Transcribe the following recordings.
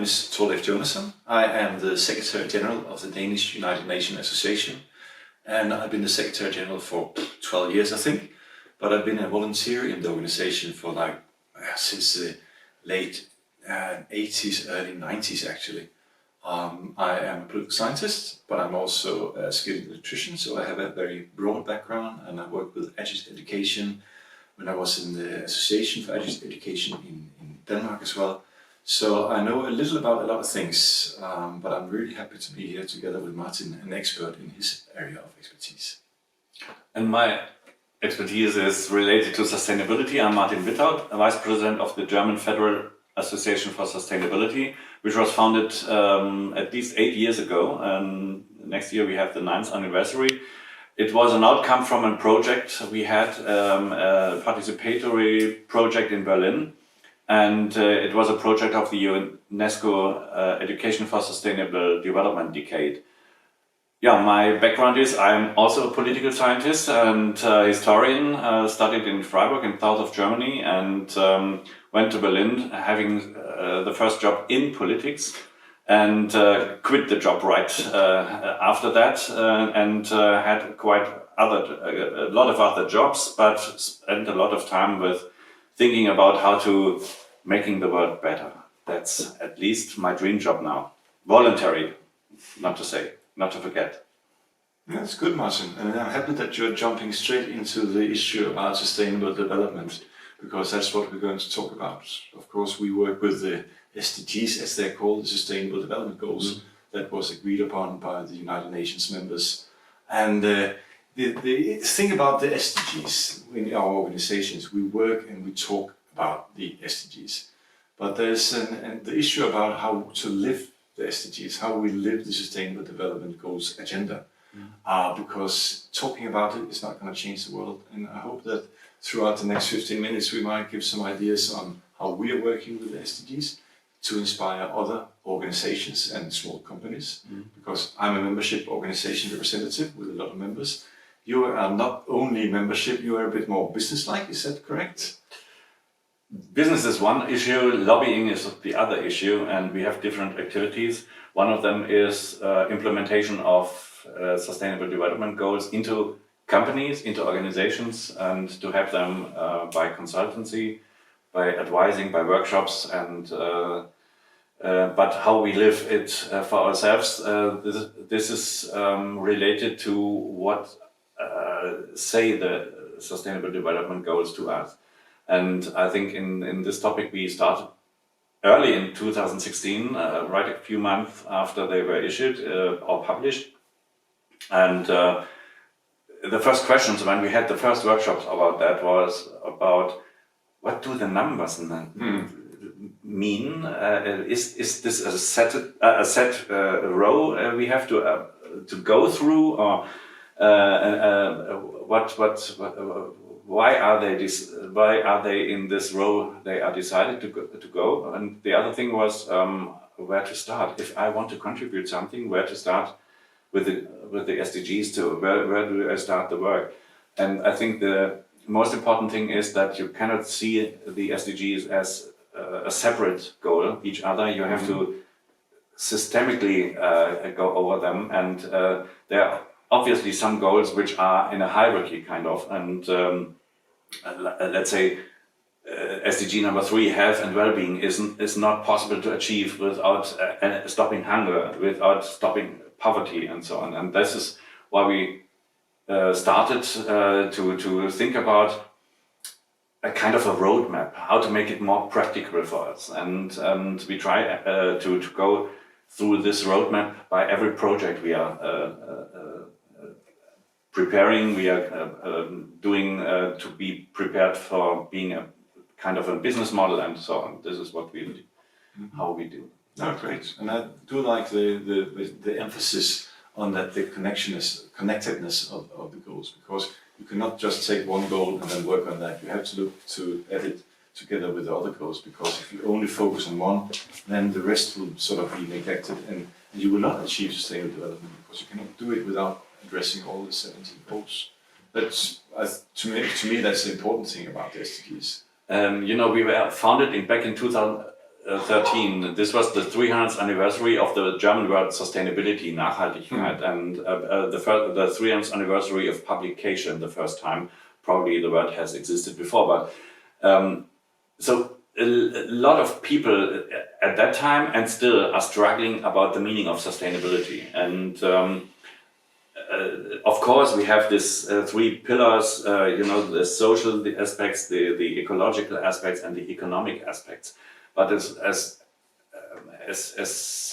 is Torleif Jonasson. I am the Secretary General of the Danish United Nations Association, and I've been the Secretary General for 12 years, I think. But I've been a volunteer in the organization for since the late 80s, early 90s actually. I am a political scientist, but I'm also a skilled electrician, so I have a very broad background, and I worked with adult education when I was in the Association for Adult Education in Denmark as well. So I know a little about a lot of things, but I'm really happy to be here together with Martin, an expert in his area of expertise. And my expertise is related to sustainability. I'm Martin Witthaut, Vice President of the German Federal Association for Sustainability, which was founded at least 8 years ago. And next year we have the 9th anniversary. It was an outcome from a project. We had a participatory project in Berlin, and it was a project of the UNESCO Education for Sustainable Development Decade. Yeah, my background is I'm also a political scientist and historian, studied in Freiburg in south of Germany, and went to Berlin having the first job in politics, and quit the job right after that, and had a lot of other jobs, but spent a lot of time with thinking about how to making the world better. That's at least my dream job now. Voluntary, not to forget. That's good, Martin, and I'm happy that you're jumping straight into the issue about sustainable development, because that's what we're going to talk about. Of course, we work with the SDGs, as they're called, the Sustainable Development Goals, that was agreed upon by the United Nations members. And the thing about the SDGs, in our organizations, we work and we talk about the SDGs. But there's the issue about how to live the SDGs, how we live the Sustainable Development Goals agenda. Because talking about it is not going to change the world. And I hope that throughout the next 15 minutes we might give some ideas on how we are working with the SDGs to inspire other organizations and small companies. Because I'm a membership organization representative with a lot of members. You are not only membership, you are a bit more business-like, is that correct? Business is one issue, lobbying is the other issue, and we have different activities. One of them is implementation of sustainable development goals into companies, into organizations, and to have them by consultancy, by advising, by workshops, and but how we live it for ourselves. This is related to what say the sustainable development goals to us. And I think in this topic we started early in 2016, right a few months after they were issued or published. And the first questions when we had the first workshops about that was about what do the numbers mean? Is this a set row we have to go through, or why are they in this row they are decided to go? And the other thing was where to start. If I want to contribute something, where to start with the SDGs to where do I start the work? And I think the most important thing is that you cannot see the SDGs as a separate goal, each other. You have to systemically go over them, and there are obviously some goals which are in a hierarchy kind of, and let's say SDG number 3, health and well-being, is not possible to achieve without stopping hunger, without stopping poverty and so on. And this is why we started to think about a kind of a roadmap, how to make it more practical for us. And we try to go through this roadmap by every project we are preparing, we are doing to be prepared for being a kind of a business model and so on. This is what we do, how we do. Oh, great. And I do like the emphasis on that, the connectedness of the goals, because you cannot just take one goal and then work on that. You have to look at it together with the other goals, because if you only focus on one, then the rest will sort of be neglected, and you will not achieve sustainable development, because you cannot do it without addressing all the 17 goals. That's, to me, that's the important thing about the SDGs. You know, we were founded back in 2013, this was the 300th anniversary of the German word sustainability, Nachhaltigkeit, and the 300th anniversary of publication, the first time. Probably the word has existed before, but so a lot of people at that time and still are struggling about the meaning of sustainability. And of course, we have this three pillars, the social aspects, the ecological aspects, and the economic aspects. But as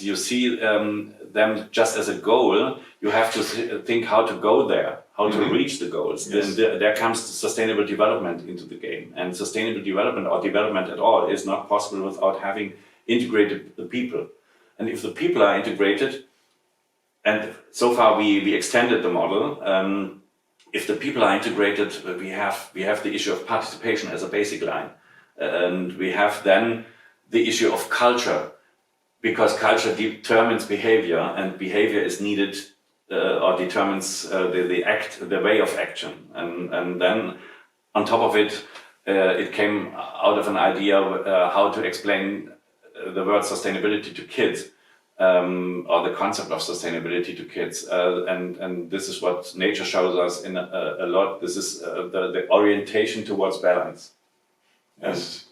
you see them just as a goal, you have to think how to go there, how to reach the goals. Yes. Then there comes sustainable development into the game. And sustainable development or development at all is not possible without having integrated the people. And if the people are integrated, and so far we extended the model, if the people are integrated, we have the issue of participation as a basic line. And we have then the issue of culture, because culture determines behavior, and behavior is needed or determines the way of action. And then on top of it, it came out of an idea how to explain the word sustainability to kids, or the concept of sustainability to kids. And this is what nature shows us in a lot. This is the orientation towards balance. Yes.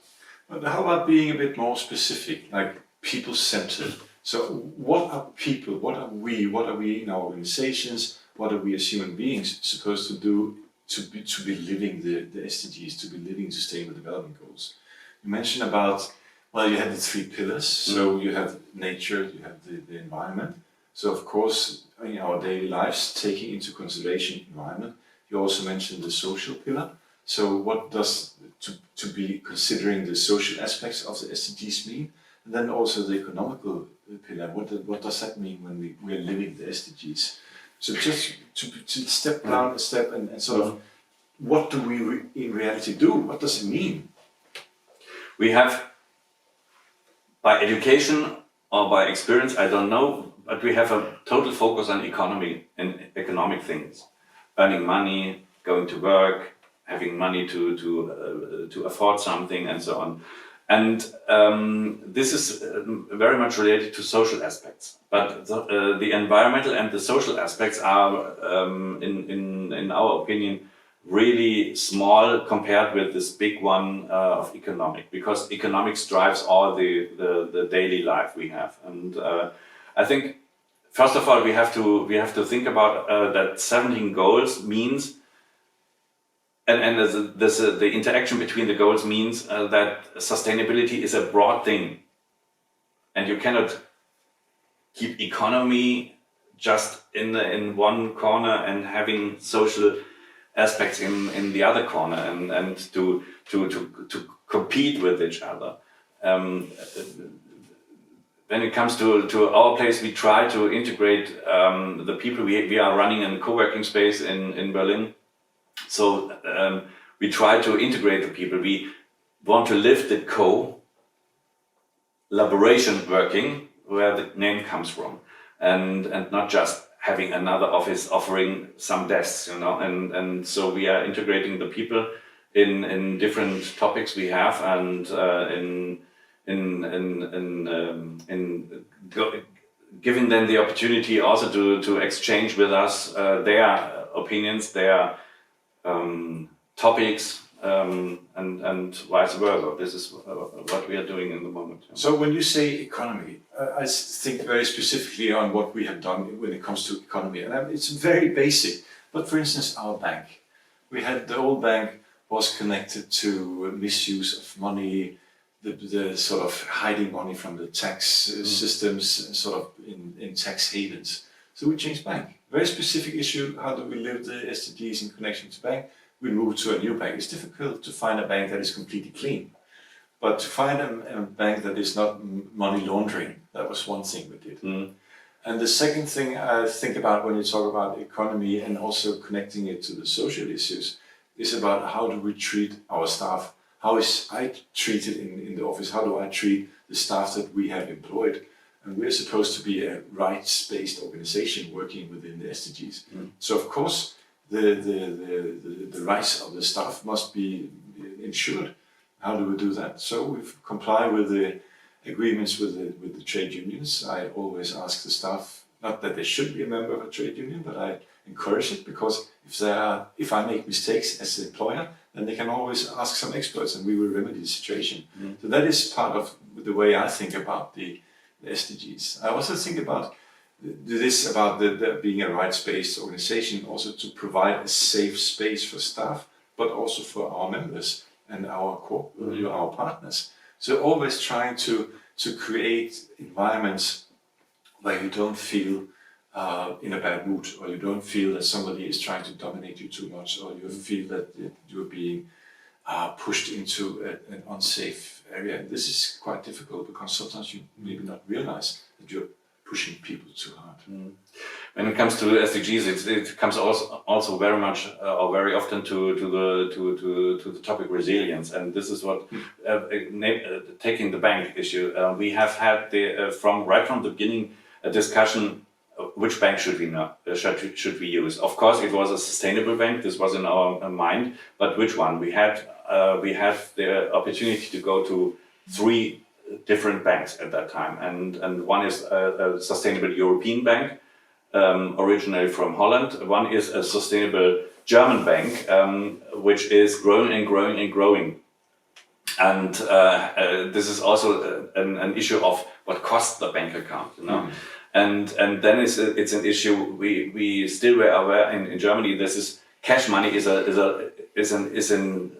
But how about being a bit more specific, like people-centered? So what are people, what are we in our organizations, what are we as human beings supposed to do to be living the SDGs, to be living Sustainable Development Goals? You mentioned about, well, you have the three pillars. So you have nature, you have the environment. So of course, in our daily lives, taking into consideration environment. You also mentioned the social pillar. So what does to be considering the social aspects of the SDGs mean? And then also the economical pillar. What does that mean when we are living the SDGs? So just to step down a step and sort of, what do we in reality do? What does it mean? We have, by education or by experience, I don't know, but we have a total focus on economy and economic things. Earning money, going to work, having money to afford something, and so on. And this is very much related to social aspects. But the environmental and the social aspects are, in our opinion, really small compared with this big one of economic, because economics drives all the daily life we have. And I think, first of all, we have to think about that 17 goals means, and the interaction between the goals means that sustainability is a broad thing, and you cannot keep economy just in one corner and having social aspects in the other corner, and to compete with each other. When it comes to our place, we try to integrate the people. We are running a co-working space in Berlin. So we try to integrate the people. We want to live the collaboration working, where the name comes from, and not just having another office offering some desks, and so we are integrating the people in different topics we have, and giving them the opportunity also to exchange with us their opinions, their topics, and vice versa. This is what we are doing in the moment. So when you say economy, I think very specifically on what we have done when it comes to economy, and it's very basic. But for instance, our bank, the old bank was connected to misuse of money, the sort of hiding money from the tax systems, sort of in tax havens. So we changed bank. Very specific issue. How do we live the SDGs in connection to bank? We moved to a new bank. It's difficult to find a bank that is completely clean, but to find a bank that is not money laundering, that was one thing we did. And the second thing I think about when you talk about economy and also connecting it to the social issues is about how do we treat our staff? How is I treated in the office? How do I treat the staff that we have employed? And we're supposed to be a rights-based organization working within the SDGs. So of course, the rights of the staff must be ensured. How do we do that? So we comply with the agreements with the trade unions. I always ask the staff, not that they should be a member of a trade union, but I encourage it, because if I make mistakes as an employer, then they can always ask some experts and we will remedy the situation. So that is part of the way I think about the SDGs. I also think about this, about the being a rights-based organization, also to provide a safe space for staff, but also for our members and our partners. So always trying to create environments where you don't feel in a bad mood, or you don't feel that somebody is trying to dominate you too much, or you feel that you're being pushed into an unsafe area. And this is quite difficult, because sometimes you maybe not realize that you're pushing people too hard. When it comes to SDGs, it comes also very much or very often to the topic resilience, and this is what taking the bank issue. We have had right from the beginning a discussion. Which bank should we use? Of course, it was a sustainable bank. This was in our mind, but which one? We had the opportunity to go to 3 different banks at that time, and one is a sustainable European bank, originally from Holland. One is a sustainable German bank, which is growing and growing and growing. And this is also an issue of what costs the bank account, you know. And then it's an issue we still were aware in Germany. This is cash money is an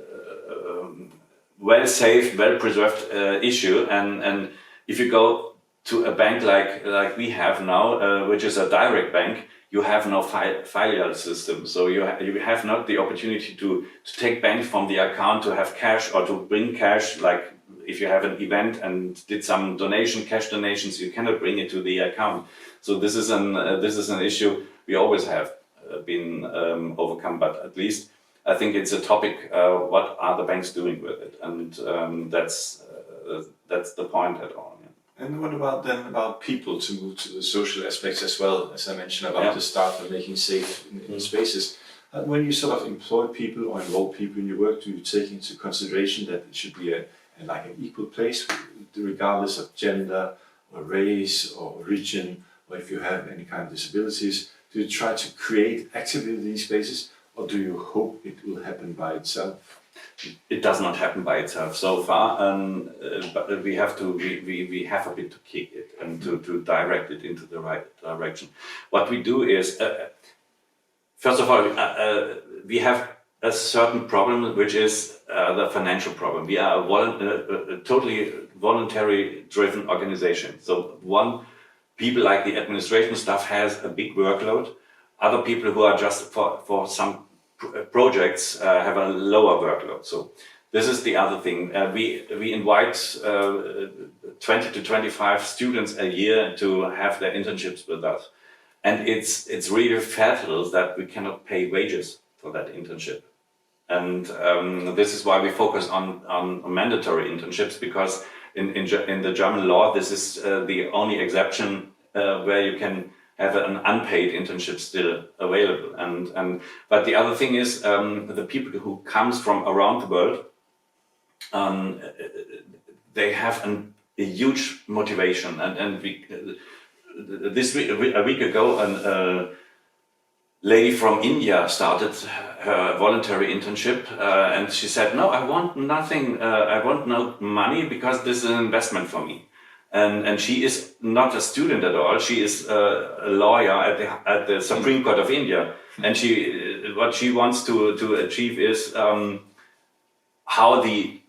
well saved, well preserved issue, and if you go to a bank like we have now, which is a direct bank, you have no filial system, so you have not the opportunity to take bank from the account to have cash, or to bring cash. Like if you have an event and did some cash donations, you cannot bring it to the account. So this is an issue we always have been overcome, but at least I think it's a topic. What are the banks doing with it? And that's the point at all. Yeah. And what about people, to move to the social aspects as well, as I mentioned about the staff and making safe in spaces? When you sort of employ people or involve people in your work, do you take into consideration that it should be like an equal place, regardless of gender or race or region, or if you have any kind of disabilities? Do you try to create actively these spaces, or do you hope it will happen by itself? It does not happen by itself so far, but we have a bit to kick it and to direct it into the right direction. What we do is, first of all, we have a certain problem, which is the financial problem. We are a totally voluntary-driven organization. So people like the administration staff has a big workload. Other people who are just for some projects have a lower workload. So this is the other thing. We invite 20 to 25 students a year to have their internships with us, and it's really fatal that we cannot pay wages for that internship. And this is why we focus on mandatory internships, because in the German law, this is the only exception where you can have an unpaid internship still available. But the other thing is, the people who comes from around the world, they have a huge motivation. And a week ago, a lady from India started her voluntary internship, and she said, "No, I want nothing. I want no money, because this is an investment for me." And she is not a student at all. She is a lawyer at the Supreme Court of India. And what she wants to achieve is how the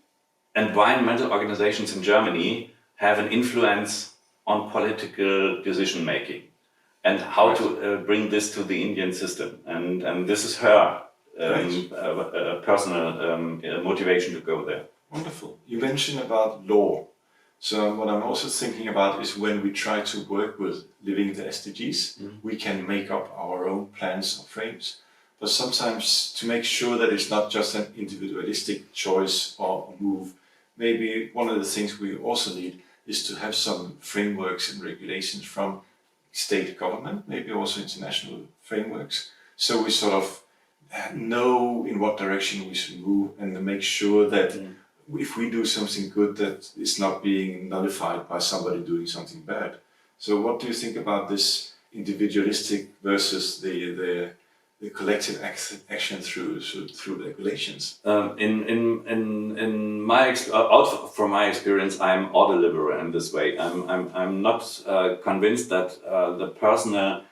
environmental organizations in Germany have an influence on political decision making, and how to bring this to the Indian system. And this is her personal motivation to go there. Wonderful. You mentioned about law. So what I'm also thinking about is, when we try to work with living the SDGs, we can make up our own plans or frames. But sometimes, to make sure that it's not just an individualistic choice or move, maybe one of the things we also need is to have some frameworks and regulations from state government, maybe also international frameworks, so we sort of know in what direction we should move, and make sure that if we do something good, that is not being nullified by somebody doing something bad. So what do you think about this individualistic versus the collective action through regulations? In my from my experience, I'm ordoliberal in this way. I'm not convinced that the personal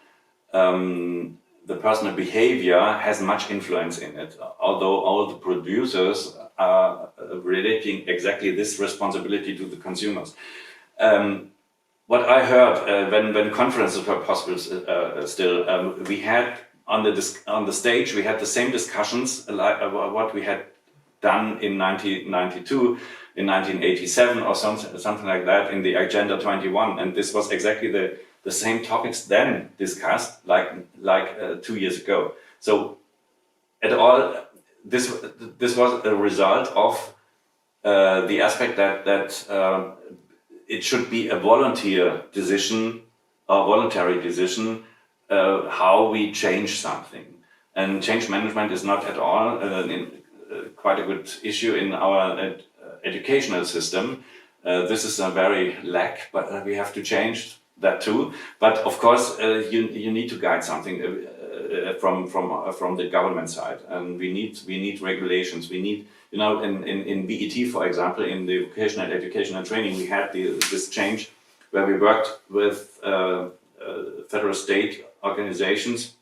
behavior has much influence in it. Although all the producers are relating exactly this responsibility to the consumers. What I heard when conferences were possible still, we had on the stage, we had the same discussions like what we had done in 1992, in 1987 or something like that in the Agenda 21, and this was exactly the same topics then discussed like 2 years ago. So at all, this was a result of the aspect that it should be a voluntary decision how we change something. And change management is not at all quite a good issue in our educational system. This is a very lack, but we have to change that too. But of course, you need to guide something from the government side, and we need regulations. We need, in VET, for example, in the vocational education and training, we had this change where we worked with federal state organizations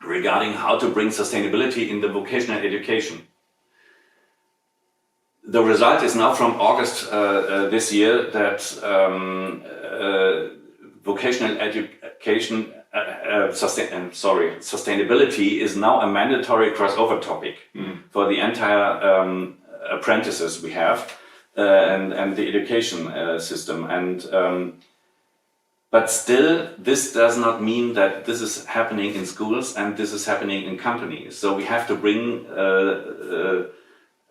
regarding how to bring sustainability in the vocational education. The result is now from August this year that vocational education, sustainability is now a mandatory crossover topic for the entire apprentices we have and the education system. And but still, this does not mean that this is happening in schools and this is happening in companies. So we have to bring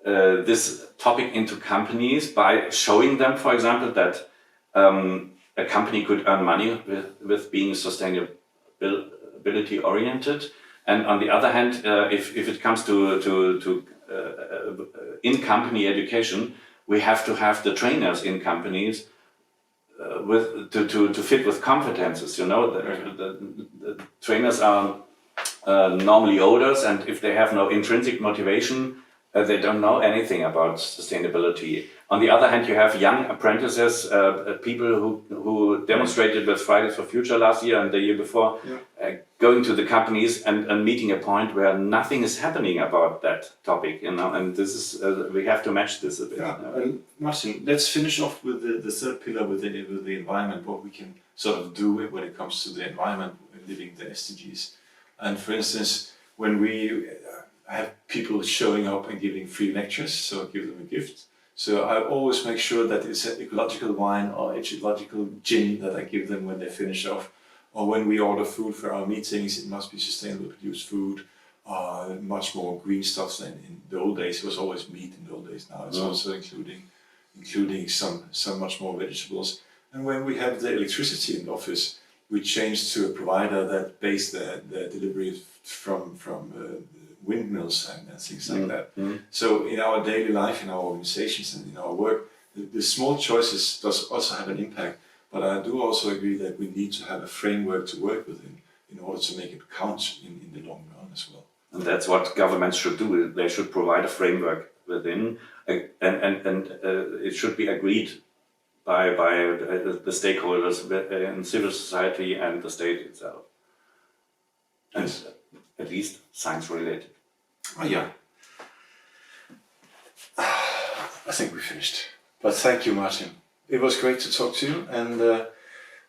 this topic into companies by showing them, for example, that a company could earn money with being sustainability oriented. And on the other hand, if it comes to in-company education, we have to have the trainers in companies to fit with competences. The trainers are normally older, and if they have no intrinsic motivation, they don't know anything about sustainability. On the other hand, you have young apprentices, people who demonstrated with Fridays for Future last year and the year before, going to the companies and meeting a point where nothing is happening about that topic, and this is we have to match this a bit. And Martin, let's finish off with the third pillar with the environment, what we can sort of do when it comes to the environment, living the SDGs. And for instance, when we have people showing up and giving free lectures, so I give them a gift. So I always make sure that it's an ecological wine or ecological gin that I give them when they finish off. Or when we order food for our meetings, it must be sustainably produced food, much more green stuff than in the old days. It was always meat in the old days. Now it's also including some much more vegetables. And when we have the electricity in the office, we changed to a provider that based the delivery from windmills and things like that. So in our daily life, in our organizations and in our work, the small choices does also have an impact. But I do also agree that we need to have a framework to work within in order to make it count in the long run as well. And that's what governments should do. They should provide a framework within, and it should be agreed by the stakeholders in civil society and the state itself. And at least science related. Oh yeah. I think we finished. But thank you, Martin. It was great to talk to you. And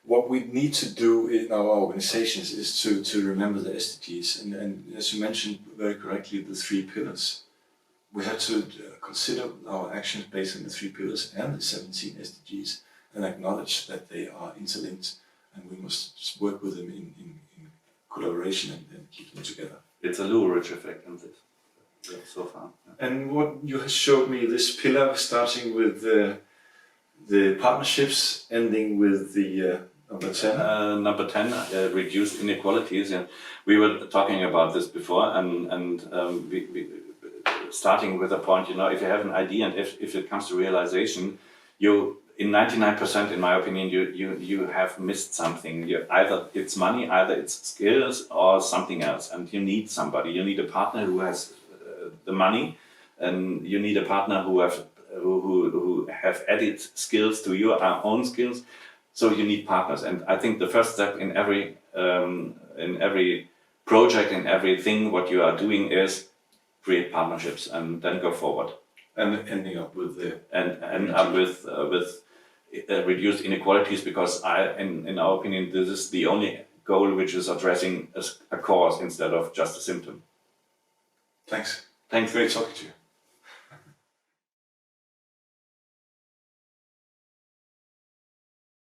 what we need to do in our organizations is to remember the SDGs. And as you mentioned very correctly, the 3 pillars. We have to consider our actions based on the 3 pillars and the 17 SDGs and acknowledge that they are interlinked, and we must just work with them in collaboration and keep them together. It's a Lou-Rich effect in this so far. And what you have showed me, this pillar starting with the partnerships, ending with the number 10. Number 10, reduced inequalities. Yeah. We were talking about this before, and starting with a point, you know, if you have an idea and if it comes to realization, you, in 99%, in my opinion, you have missed something. Either it's money, either it's skills or something else. And you need somebody, you need a partner who has the money, and you need a partner who have added skills to your own skills. So you need partners. And I think the first step in every project, in everything what you are doing is create partnerships and then go forward. And ending up with end up with reduced inequalities, because in our opinion, this is the only goal which is addressing a cause instead of just a symptom. Thanks. Thanks. Great talking to you.